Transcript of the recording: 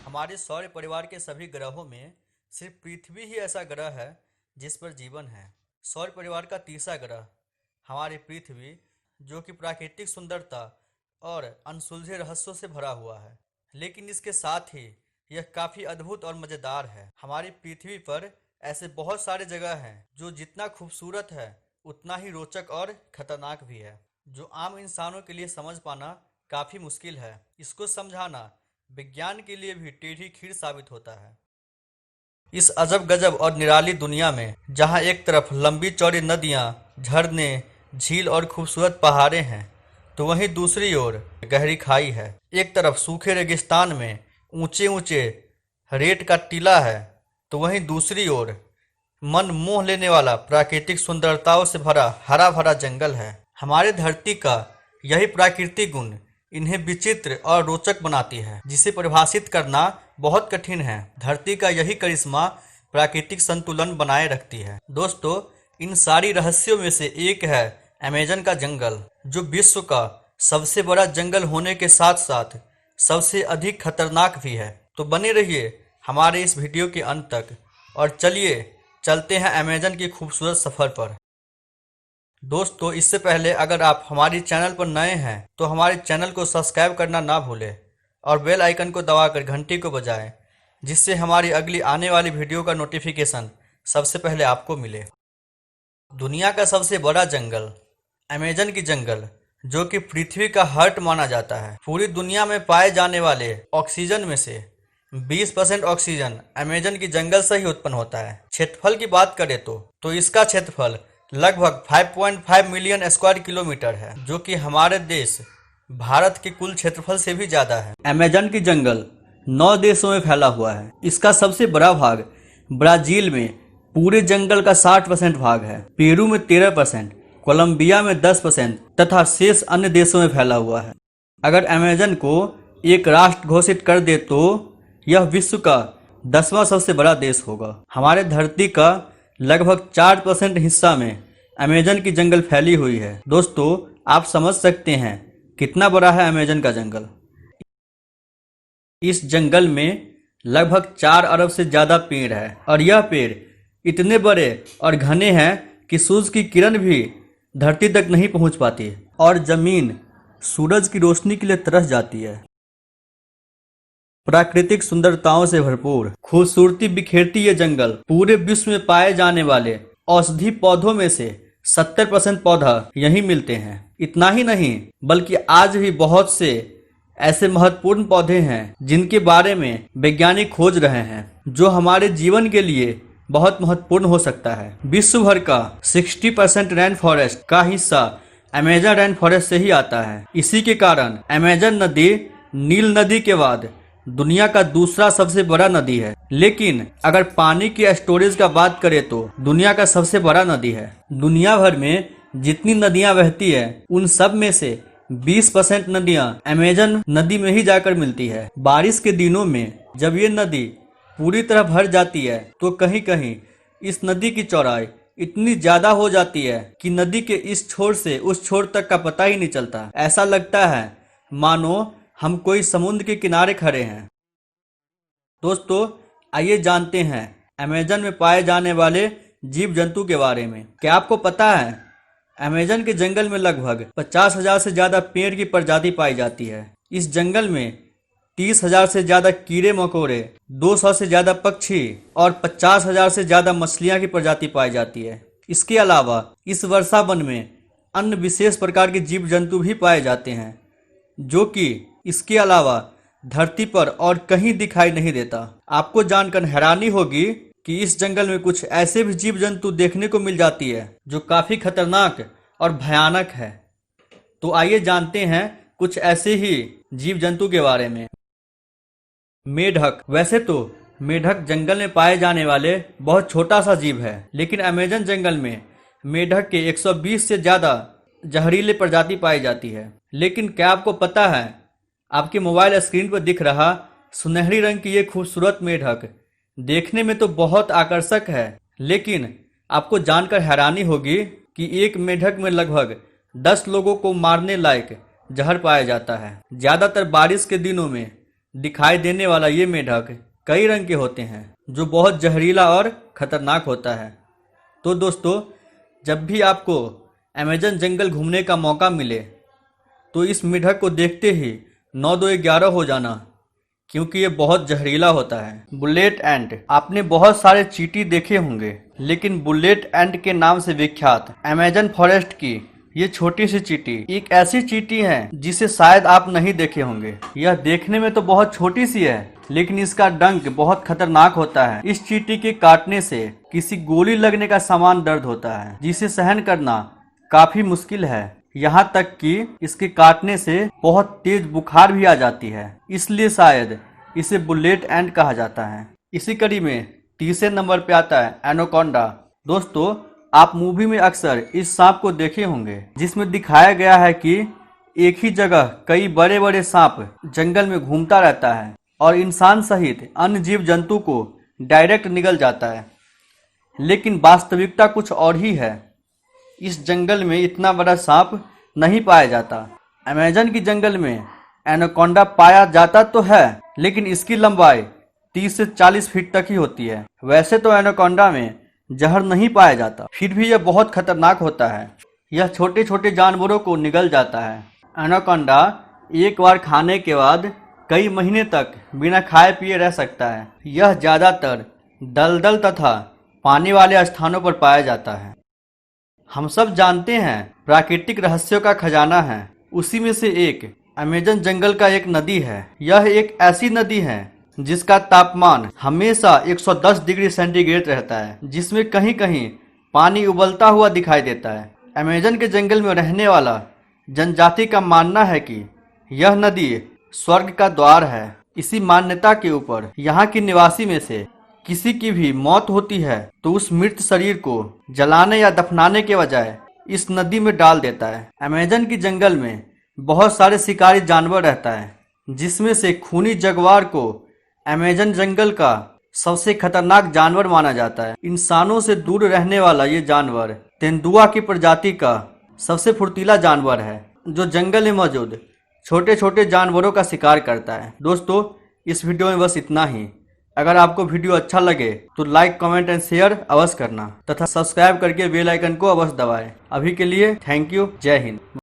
हमारे सौर परिवार के सभी ग्रहों में सिर्फ पृथ्वी ही ऐसा ग्रह है जिस पर जीवन है। सौर परिवार का तीसरा ग्रह हमारी पृथ्वी, जो कि प्राकृतिक सुंदरता और अनसुलझे रहस्यों से भरा हुआ है, लेकिन इसके साथ ही यह काफ़ी अद्भुत और मज़ेदार है। हमारी पृथ्वी पर ऐसे बहुत सारे जगह हैं जो जितना खूबसूरत है उतना ही रोचक और खतरनाक भी है, जो आम इंसानों के लिए समझ पाना काफ़ी मुश्किल है। इसको समझाना विज्ञान के लिए भी टेढ़ी खीर साबित होता है। इस अजब गजब और निराली दुनिया में जहाँ एक तरफ लंबी चौड़ी नदियाँ, झरने, झील और खूबसूरत पहाड़े हैं, तो वहीं दूसरी ओर गहरी खाई है। एक तरफ सूखे रेगिस्तान में ऊंचे ऊंचे रेत का टीला है, तो वहीं दूसरी ओर मन मोह लेने वाला प्राकृतिक सुंदरताओं से भरा हरा भरा जंगल है। हमारे धरती का यही प्राकृतिक गुण इन्हें विचित्र और रोचक बनाती है, जिसे परिभाषित करना बहुत कठिन है। धरती का यही करिश्मा प्राकृतिक संतुलन बनाए रखती है। दोस्तों, इन सारी रहस्यों में से एक है अमेज़न का जंगल, जो विश्व का सबसे बड़ा जंगल होने के साथ साथ सबसे अधिक खतरनाक भी है। तो बने रहिए हमारे इस वीडियो के अंत तक और चलिए चलते हैं अमेज़न की खूबसूरत सफ़र पर। दोस्तों, इससे पहले अगर आप हमारी चैनल पर नए हैं तो हमारे चैनल को सब्सक्राइब करना ना भूलें और बेल आइकन को दबाकर घंटी को बजाएं, जिससे हमारी अगली आने वाली वीडियो का नोटिफिकेशन सबसे पहले आपको मिले। दुनिया का सबसे बड़ा जंगल अमेज़न की जंगल, जो कि पृथ्वी का हार्ट माना जाता है। पूरी दुनिया में पाए जाने वाले ऑक्सीजन में से 20% ऑक्सीजन अमेज़न की जंगल से ही उत्पन्न होता है। क्षेत्रफल की बात करें तो इसका क्षेत्रफल लगभग 5.5 मिलियन स्क्वायर किलोमीटर है, जो कि हमारे देश भारत के कुल क्षेत्रफल से भी ज्यादा है। अमेज़न की जंगल 9 देशों में फैला हुआ है। इसका सबसे बड़ा भाग ब्राजील में पूरे जंगल का 60% भाग है, पेरू में 13%, कोलंबिया में 10% तथा शेष अन्य देशों में फैला हुआ है। अगर अमेज़न को एक राष्ट्र घोषित कर दे तो यह विश्व का 10वां सबसे बड़ा देश होगा। हमारे धरती का लगभग 4% हिस्सा में अमेज़न की जंगल फैली हुई है। दोस्तों, आप समझ सकते हैं कितना बड़ा है अमेज़न का जंगल। इस जंगल में लगभग 4 अरब से ज़्यादा पेड़ है और यह पेड़ इतने बड़े और घने हैं कि सूरज की किरण भी धरती तक नहीं पहुंच पाती और जमीन सूरज की रोशनी के लिए तरस जाती है। प्राकृतिक सुंदरताओं से भरपूर खूबसूरती बिखेरती ये जंगल पूरे विश्व में पाए जाने वाले औषधि पौधों में से 70% पौधा यहीं मिलते हैं। इतना ही नहीं, बल्कि आज भी बहुत से ऐसे महत्वपूर्ण पौधे हैं जिनके बारे में वैज्ञानिक खोज रहे हैं, जो हमारे जीवन के लिए बहुत महत्वपूर्ण हो सकता है। विश्व भर का 60% रेन फॉरेस्ट का हिस्सा अमेज़न रेन फॉरेस्ट से ही आता है। इसी के कारण अमेज़न नदी नील नदी के बाद दुनिया का दूसरा सबसे बड़ा नदी है, लेकिन अगर पानी की स्टोरेज का बात करें तो दुनिया का सबसे बड़ा नदी है। दुनिया भर में जितनी नदियां बहती है उन सब में से 20% नदियां अमेज़न नदी में ही जाकर मिलती है। बारिश के दिनों में जब ये नदी पूरी तरह भर जाती है तो कहीं कहीं इस नदी की चौड़ाई इतनी ज्यादा हो जाती है कि नदी के इस छोर से उस छोर तक का पता ही नहीं चलता। ऐसा लगता है मानो हम कोई समुद्र के किनारे खड़े हैं। दोस्तों, आइए जानते हैं अमेज़न में पाए जाने वाले जीव जंतु के बारे में। क्या आपको पता है अमेज़न के जंगल में लगभग 50,000 से ज़्यादा पेड़ की प्रजाति पाई जाती है। इस जंगल में 30,000 से ज़्यादा कीड़े मकोड़े, 200 से ज़्यादा पक्षी और 50,000 से ज़्यादा मछलियाँ की प्रजाति पाई जाती है। इसके अलावा इस वर्षा वन में अन्य विशेष प्रकार के जीव जंतु भी पाए जाते हैं, जो कि इसके अलावा धरती पर और कहीं दिखाई नहीं देता। आपको जानकर हैरानी होगी कि इस जंगल में कुछ ऐसे भी जीव जंतु देखने को मिल जाती है जो काफी खतरनाक और भयानक है। तो आइए जानते हैं कुछ ऐसे ही जीव जंतु के बारे में। मेढक। वैसे तो मेढक जंगल में पाए जाने वाले बहुत छोटा सा जीव है, लेकिन अमेज़न जंगल में मेढक के 120 से ज्यादा जहरीले प्रजाति पाई जाती है। लेकिन क्या आपको पता है, आपके मोबाइल स्क्रीन पर दिख रहा सुनहरी रंग की ये खूबसूरत मेढक देखने में तो बहुत आकर्षक है, लेकिन आपको जानकर हैरानी होगी कि एक मेढक में लगभग 10 लोगों को मारने लायक जहर पाया जाता है। ज्यादातर बारिश के दिनों में दिखाई देने वाला ये मेढक कई रंग के होते हैं जो बहुत जहरीला और खतरनाक होता है। तो दोस्तों, जब भी आपको अमेजन जंगल घूमने का मौका मिले तो इस मेढक को देखते ही 9-2-11 हो जाना, क्योंकि ये बहुत जहरीला होता है। बुलेट एंट। आपने बहुत सारे चींटी देखे होंगे, लेकिन बुलेट एंट के नाम से विख्यात अमेजन फॉरेस्ट की ये छोटी सी चींटी एक ऐसी चींटी है जिसे शायद आप नहीं देखे होंगे। यह देखने में तो बहुत छोटी सी है, लेकिन इसका डंक बहुत खतरनाक होता है। इस चींटी के काटने से किसी गोली लगने का समान दर्द होता है, जिसे सहन करना काफी मुश्किल है। यहाँ तक कि इसके काटने से बहुत तेज बुखार भी आ जाती है, इसलिए शायद इसे बुलेट एंट कहा जाता है। इसी कड़ी में तीसरे नंबर पे आता है एनाकोंडा। दोस्तों, आप मूवी में अक्सर इस सांप को देखे होंगे, जिसमें दिखाया गया है कि एक ही जगह कई बड़े बड़े सांप जंगल में घूमता रहता है और इंसान सहित अन्य जीव जंतु को डायरेक्ट निगल जाता है। लेकिन वास्तविकता कुछ और ही है। इस जंगल में इतना बड़ा सांप नहीं पाया जाता। अमेजन की जंगल में एनाकोंडा पाया जाता तो है, लेकिन इसकी लंबाई 30 से 40 फीट तक ही होती है। वैसे तो एनाकोंडा में जहर नहीं पाया जाता, फिर भी यह बहुत खतरनाक होता है। यह छोटे छोटे जानवरों को निगल जाता है। एनाकोंडा एक बार खाने के बाद कई महीने तक बिना खाए पिए रह सकता है। यह ज्यादातर दलदल तथा पानी वाले स्थानों पर पाया जाता है। हम सब जानते हैं प्राकृतिक रहस्यों का खजाना है, उसी में से एक अमेजन जंगल का एक नदी है। यह एक ऐसी नदी है जिसका तापमान हमेशा 110 डिग्री सेंटीग्रेड रहता है, जिसमें कहीं कहीं पानी उबलता हुआ दिखाई देता है। अमेजन के जंगल में रहने वाला जनजाति का मानना है कि यह नदी स्वर्ग का द्वार है। इसी मान्यता के ऊपर यहाँ के निवासी में से किसी की भी मौत होती है तो उस मृत शरीर को जलाने या दफनाने के बजाय इस नदी में डाल देता है। अमेजन की जंगल में बहुत सारे शिकारी जानवर रहता है, जिसमें से खूनी जगुआर को अमेजन जंगल का सबसे खतरनाक जानवर माना जाता है। इंसानों से दूर रहने वाला ये जानवर तेंदुआ की प्रजाति का सबसे फुर्तीला जानवर है, जो जंगल में मौजूद छोटे छोटे जानवरों का शिकार करता है। दोस्तों, इस वीडियो में बस इतना ही। अगर आपको वीडियो अच्छा लगे तो लाइक, कमेंट एंड शेयर अवश्य करना तथा सब्सक्राइब करके बेल आइकन को अवश्य दबाएं। अभी के लिए थैंक यू। जय हिंद।